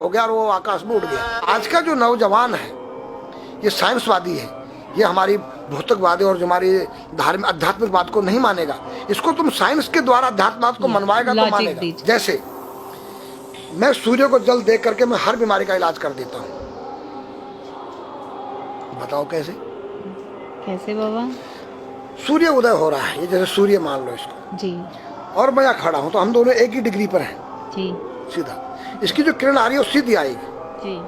हो गया और वो आकाश में उड़ गया। आज का जो नौजवान है ये साइंसवादी है, ये हमारी भौतिकवादी और जो हमारी धार्मिक आध्यात्मिक बात को नहीं मानेगा। इसको तुम साइंस के द्वारा आध्यात्मिक को मनवाएगा तो मानेगा। जैसे मैं सूर्य को जल दे करके मैं हर बीमारी का इलाज कर देता हूँ। बताओ कैसे? कैसे बाबा? सूर्य उदय हो रहा है, ये जैसे सूर्य मान लो इसको जी, और मैं यहाँ खड़ा हूँ तो हम दोनों एक ही डिग्री पर हैं जी, सीधा। इसकी जो किरण आ रही है वो सीधी आएगी। जी,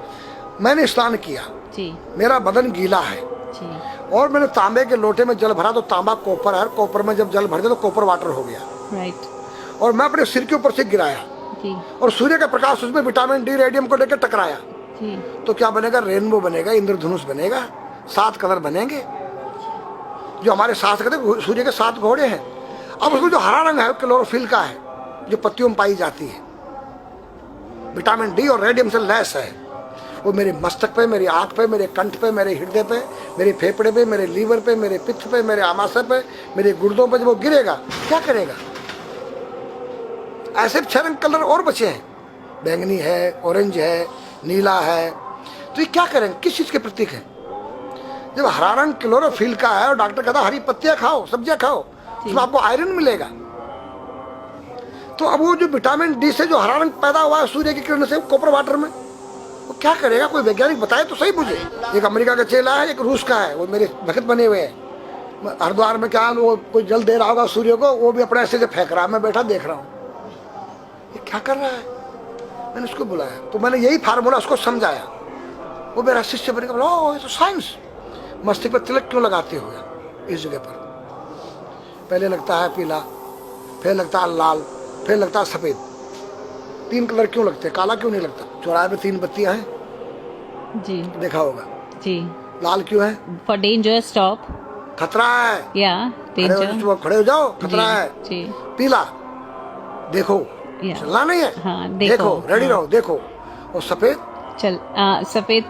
मैंने स्नान किया, जी, मेरा बदन गीला है जी, और मैंने तांबे के लोटे में जल भरा तो तांबा कॉपर है, कॉपर में जब जल भर दिया तो कॉपर वाटर हो गया। राइट। और मैं अपने सिर के ऊपर से गिराया जी, और सूर्य का प्रकाश उसमें विटामिन डी रेडियम को लेकर टकराया जी, तो क्या बनेगा? रेनबो बनेगा, इंद्रधनुष बनेगा, 7 कलर बनेंगे। जो हमारे 7 कहते सूर्य के 7 घोड़े हैं। अब उसमें जो हरा रंग है वो क्लोरोफिल का है, जो पत्तियों में पाई जाती है। विटामिन डी और रेडियम से लैस है। वो मेरे मस्तक पे, मेरी आंख पे, मेरे कंठ पे, मेरे हृदय पे, मेरे फेफड़े पे, मेरे लीवर पे, मेरे पित्त पे, मेरे आमाशय पे, मेरे गुर्दों पे जब वो गिरेगा क्या करेगा? ऐसे 6 रंग कलर और बचे हैं, बैंगनी है, ऑरेंज है, नीला है। तो ये क्या करेंगे? किस चीज के प्रतीक है? जब हरा रंग क्लोरोफिल का है और डॉक्टर कहता हरी पत्तियां खाओ, सब्जियां खाओ, उसमें आपको आयरन मिलेगा। तो अब वो जो विटामिन डी से जो हरा रंग पैदा हुआ है सूर्य की किरण से कॉपर वाटर में, वो क्या करेगा? कोई वैज्ञानिक बताए तो सही मुझे। एक अमेरिका का चेला है, एक रूस का है, वो मेरे भक्त बने हुए हैं। हरिद्वार में क्या वो कोई जल दे रहा होगा सूर्य को, वो भी अपने ऐसे से फेंक रहा है, मैं बैठा देख रहा हूँ ये क्या कर रहा है। मैंने उसको बुलाया तो मैंने यही फार्मूला उसको समझाया। वो मेरा शिष्य बनेगा, बोला ओ ये तो साइंस। मस्तिष्क पर तिलक क्यों लगाते हो इस जगह पर? पहले लगता है पीला, फिर लगता है लाल, फिर लगता है सफेद। 3 कलर क्यों लगते हैं? काला क्यों नहीं लगता? चौराहे पे 3 बत्तियां हैं, जी, देखा होगा। जी। लाल क्यों है? For danger stop. खतरा है, या डेंजर। खड़े हो जाओ, खतरा है। जी। पीला देखो, चलना नहीं है। हाँ, देखो, रेडी रहो, देखो। और सफेद चल सफेद,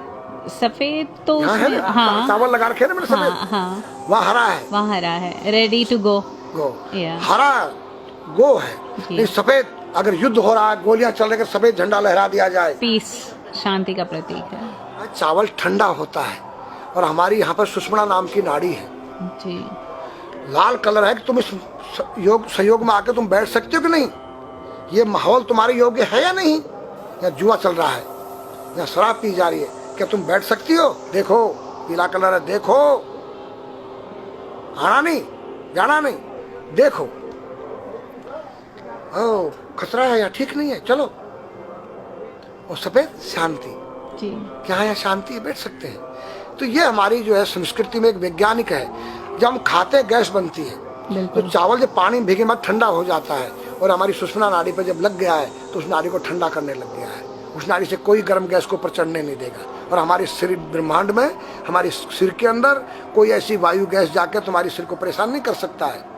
सफेद तो उसमें, हाँ, चावल लगा रखे ना मैंने सफेद। हाँ, हाँ, वहाँ हरा है, वहाँ हरा है, रेडी टू गो। गो हरा गो है। नहीं सफेद, अगर युद्ध हो रहा है, गोलियां चल रही, सफेद झंडा लहरा दिया जाए, पीस, शांति का प्रतीक है। चावल ठंडा होता है। और हमारी यहाँ पर सुषुम्ना नाम की नाड़ी है जी। लाल कलर है कि तुम इस योग सहयोग में आके तुम बैठ सकते हो कि नहीं? ये माहौल तुम्हारे योग्य है या नहीं? या जुआ चल रहा है, या शराब पी जा रही है, क्या तुम बैठ सकती हो? देखो पीला कलर है, देखो। आना नहीं, जाना नहीं, देखो। ओ खतरा है या ठीक नहीं है, चलो। और सफेद शांति, जी। क्या यहाँ शांति है, बैठ सकते हैं। तो ये हमारी जो है संस्कृति में एक वैज्ञानिक है। जब हम खाते हैं गैस बनती है, तो चावल जब पानी भीगे में ठंडा हो जाता है और हमारी सुषुम्ना नाड़ी पर जब लग गया है तो उस नाड़ी को ठंडा करने लग गया है। उस नाड़ी से कोई गर्म गैस को ऊपर चढ़ने नहीं देगा। और हमारे सिर ब्रह्मांड में, हमारे सिर के अंदर कोई ऐसी वायु गैस जाकर तुम्हारे सिर को परेशान नहीं कर सकता है।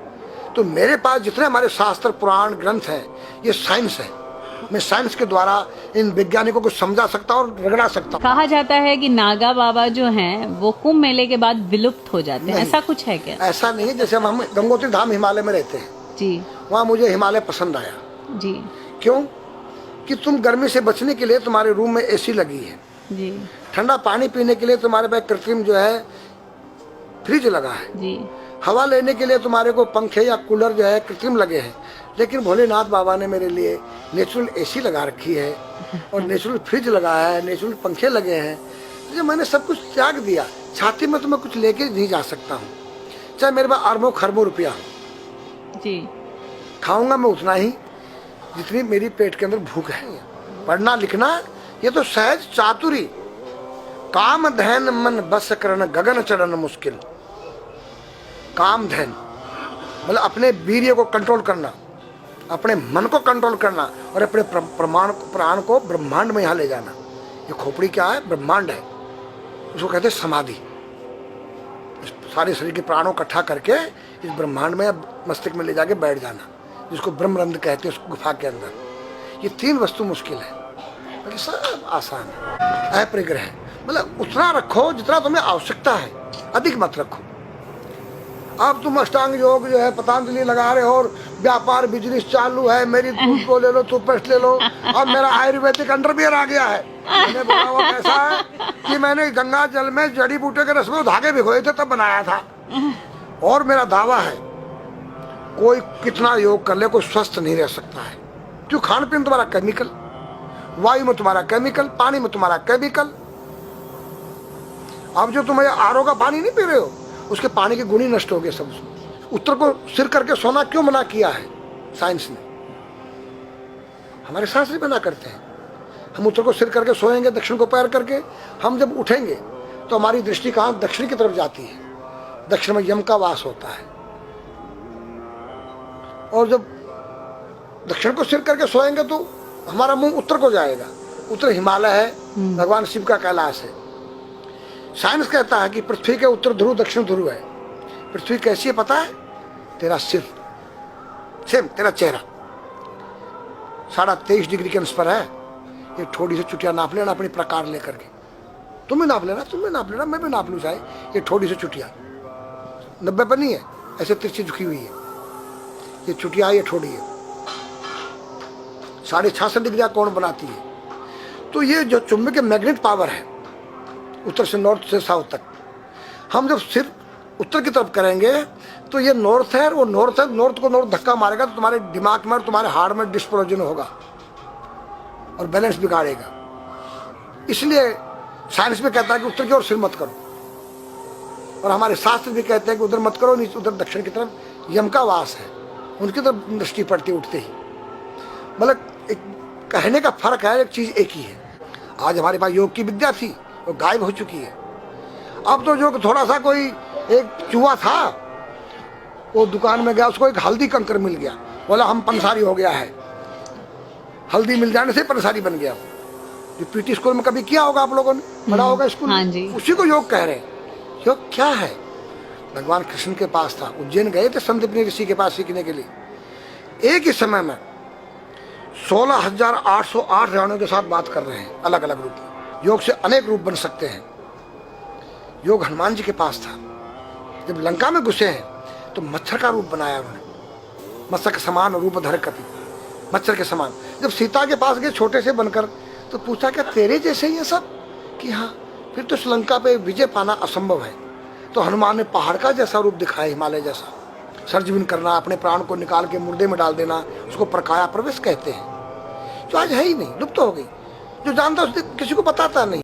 तो मेरे पास जितने हमारे शास्त्र पुराण ग्रंथ हैं ये साइंस है। मैं साइंस के द्वारा इन वैज्ञानिकों को समझा सकता हूँ और रगड़ा सकता हूँ। कहा जाता है कि नागा बाबा जो हैं वो कुंभ मेले के बाद विलुप्त हो जाते हैं, ऐसा कुछ है क्या? ऐसा नहीं है। जैसे हम गंगोत्री धाम हिमालय में रहते हैं जी, वहाँ मुझे हिमालय पसंद आया। जी, क्यों? कि तुम गर्मी से बचने के लिए तुम्हारे रूम में एसी लगी है, जी, ठंडा पानी पीने के लिए तुम्हारे पास कृत्रिम जो है फ्रिज लगा है, जी, हवा लेने के लिए तुम्हारे को पंखे या कूलर जो है कृत्रिम लगे हैं। लेकिन भोलेनाथ बाबा ने मेरे लिए नेचुरल एसी लगा रखी है और नेचुरल फ्रिज लगाया है, नेचुरल पंखे लगे हैं। तो मैंने सब कुछ त्याग दिया। छाती में तो मैं कुछ लेके नहीं जा सकता हूँ, चाहे मेरे पास अरबों खरबों रुपया हो। जी। खाऊंगा मैं उतना ही जितनी मेरी पेट के अंदर भूख है। पढ़ना लिखना ये तो सहज चातुरी। काम धैन मन बस करन गगन चढ़न मुश्किल। काम धैन मतलब अपने वीर्य को कंट्रोल करना, अपने मन को कंट्रोल करना और अपने प्राण को ब्रह्मांड में यहाँ ले जाना। ये खोपड़ी क्या है? ब्रह्मांड है। उसको कहते हैं समाधि। सारे शरीर के प्राणों इकट्ठा करके इस ब्रह्मांड में मस्तिष्क में ले जाके बैठ जाना, जिसको ब्रह्मरंध्र कहते हैं, उस गुफा के अंदर। ये 3 वस्तु मुश्किल है, बाकी सब आसान है। अपरिग्रह मतलब उतना रखो जितना तुम्हें आवश्यकता है, अधिक मत रखो। अब तुम अष्टांग योग जो है पतंजलि लगा रहे हो और व्यापार बिजनेस चालू है, मेरी दूध को ले लो, टूथपेस्ट ले लो, अब मेरा आयुर्वेदिक अंडरवियर आ गया है। मैंने बोला वो कैसा है कि मैंने गंगा जल में जड़ी बूटे के रस में धागे भिगोए थे तब बनाया था। और मेरा दावा है कोई कितना योग कर ले कोई स्वस्थ नहीं रह सकता है, क्यों? खान पीन तुम्हारा केमिकल, वायु में तुम्हारा केमिकल, पानी में तुम्हारा केमिकल। अब जो तुम आरओ का पानी नहीं पी रहे हो उसके पानी के गुण ही नष्ट हो गए सब। उत्तर को सिर करके सोना क्यों मना किया है साइंस ने? हमारे शास्त्र मना करते हैं। हम उत्तर को सिर करके सोएंगे, दक्षिण को पैर करके। हम जब उठेंगे तो हमारी दृष्टि कहाँ? दक्षिण की तरफ जाती है। दक्षिण में यम का वास होता है। और जब दक्षिण को सिर करके सोएंगे तो हमारा मुंह उत्तर को जाएगा। उत्तर हिमालय है, भगवान शिव का कैलाश है। साइंस कहता है कि पृथ्वी के उत्तर ध्रुव दक्षिण ध्रुव है। पृथ्वी कैसी है पता है? तेरा सिर, सेम तेरा चेहरा 23.5 डिग्री के अंश पर है। ये थोड़ी सी चुटिया नाप लेना अपनी प्रकार लेकर के। तुम भी नाप लेना, तुम भी नाप लेना, मैं भी नाप लूँ चाहे। ये थोड़ी सी चुटिया 90 पर नहीं है, ऐसे तिरछी झुकी हुई है। ये चुटिया ये थोड़ी है, 66.5 डिग्री कोण बनाती है। तो ये जो चुंबक मैग्नेट पावर है उत्तर से नॉर्थ से साउथ तक, हम जब सिर उत्तर की तरफ करेंगे तो ये नॉर्थ है, वो नॉर्थ है। नॉर्थ को नॉर्थ धक्का मारेगा तो तुम्हारे दिमाग में और तुम्हारे हार्ट में डिस्प्रोजन होगा और बैलेंस बिगाड़ेगा। इसलिए साइंस में कहता है कि उत्तर की ओर सिर मत करो, और हमारे शास्त्र भी कहते हैं कि उधर मत करो, नीचे उधर दक्षिण की तरफ यम का वास है, उनकी तरफ दृष्टि पड़ती उठते ही। मतलब एक कहने का फर्क है, एक चीज एक ही है। आज हमारे पास योग की विद्या थी, वो गायब हो चुकी है। अब तो जो थोड़ा सा कोई एक चूहा था, वो दुकान में गया, उसको एक हल्दी कंकर मिल गया, बोला हम पंसारी हो गया है। हल्दी मिल जाने से पंसारी बन गया। जो पीटी स्कूल में कभी किया होगा आप लोगों ने, पढ़ा होगा स्कूल में। हाँ जी। उसी को योग कह रहे हैं। योग क्या है? भगवान कृष्ण के पास था, उज्जैन गए थे संदीपनी ऋषि के पास सीखने के लिए। एक ही समय में 16,808 रावणों के साथ बात कर रहे हैं, अलग अलग रूप में। योग से अनेक रूप बन सकते हैं। योग हनुमान जी के पास था। जब लंका में घुसे हैं तो मच्छर का रूप बनाया उन्होंने, मत्स्य के समान रूप धर कपि, मच्छर के समान। जब सीता के पास गए छोटे से बनकर, तो पूछा क्या तेरे जैसे ही है सब? कि हाँ। फिर तो श्रीलंका पे विजय पाना असंभव है। तो हनुमान ने पहाड़ का जैसा रूप दिखाया, हिमालय जैसा। सर्जविन करना, अपने प्राण को निकाल के मुर्दे में डाल देना, उसको प्रकाया प्रवेश कहते हैं, जो आज है ही नहीं, लुप्त हो गई। जो जानता है किसी को बताता नहीं।